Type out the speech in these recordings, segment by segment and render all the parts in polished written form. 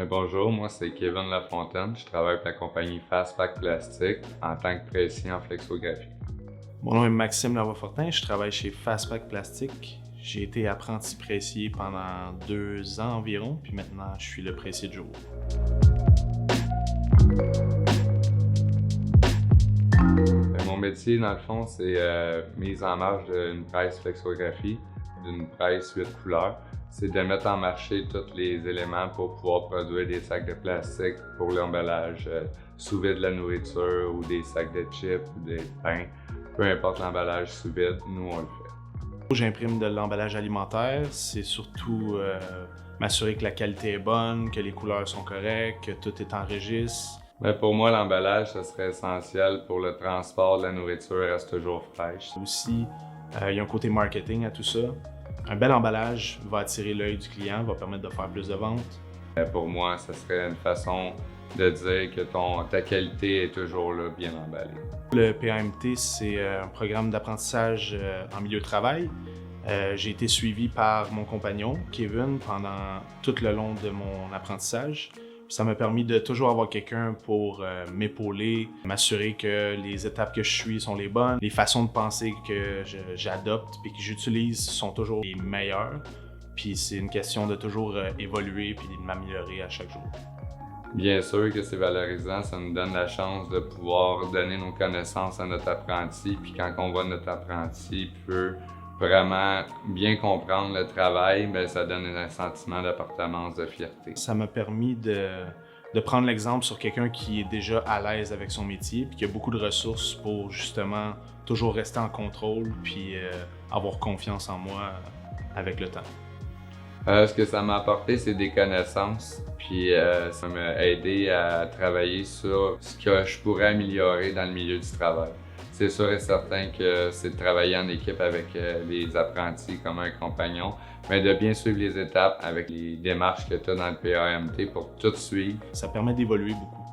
Bonjour, moi c'est Kevin Lafontaine. Je travaille pour la compagnie Fastpack Plastique en tant que pressier en flexographie. Mon nom est Maxime Lavoie-Fortin, je travaille chez Fastpack Plastique. J'ai été apprenti pressier pendant 2 ans environ, puis maintenant je suis le pressier de jour. Mon métier, dans le fond, c'est mise en marche d'une presse flexographie, d'une presse 8 couleurs. C'est de mettre en marché tous les éléments pour pouvoir produire des sacs de plastique pour l'emballage sous vide de la nourriture ou des sacs de chips ou des pains. Peu importe l'emballage sous vide, nous on le fait. J'imprime de l'emballage alimentaire, c'est surtout m'assurer que la qualité est bonne, que les couleurs sont correctes, que tout est en registre. Pour moi, l'emballage, ça serait essentiel pour le transport de la nourriture reste toujours fraîche. Aussi, il y a un côté marketing à tout ça. Un bel emballage va attirer l'œil du client, va permettre de faire plus de ventes. Pour moi, ça serait une façon de dire que ta qualité est toujours là, bien emballée. Le PAMT, c'est un programme d'apprentissage en milieu de travail. J'ai été suivi par mon compagnon, Kevin, pendant tout le long de mon apprentissage. Ça m'a permis de toujours avoir quelqu'un pour m'épauler, m'assurer que les étapes que je suis sont les bonnes, les façons de penser que j'adopte et que j'utilise sont toujours les meilleures. Puis c'est une question de toujours évoluer puis de m'améliorer à chaque jour. Bien sûr que c'est valorisant, ça nous donne la chance de pouvoir donner nos connaissances à notre apprenti, puis quand on voit notre apprenti peut vraiment bien comprendre le travail, ça donne un sentiment d'appartenance, de fierté. Ça m'a permis de prendre l'exemple sur quelqu'un qui est déjà à l'aise avec son métier, puis qui a beaucoup de ressources pour justement toujours rester en contrôle, puis avoir confiance en moi avec le temps. Ce que ça m'a apporté, c'est des connaissances, puis ça m'a aidé à travailler sur ce que je pourrais améliorer dans le milieu du travail. C'est sûr et certain que c'est de travailler en équipe avec les apprentis comme un compagnon, mais de bien suivre les étapes avec les démarches que tu as dans le PAMT pour tout suivre. Ça permet d'évoluer beaucoup.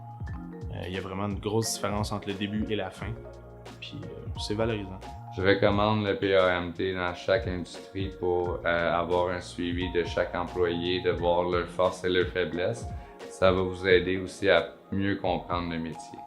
Il y a vraiment une grosse différence entre le début et la fin, puis c'est valorisant. Je recommande le PAMT dans chaque industrie pour avoir un suivi de chaque employé, de voir leurs forces et leurs faiblesses. Ça va vous aider aussi à mieux comprendre le métier.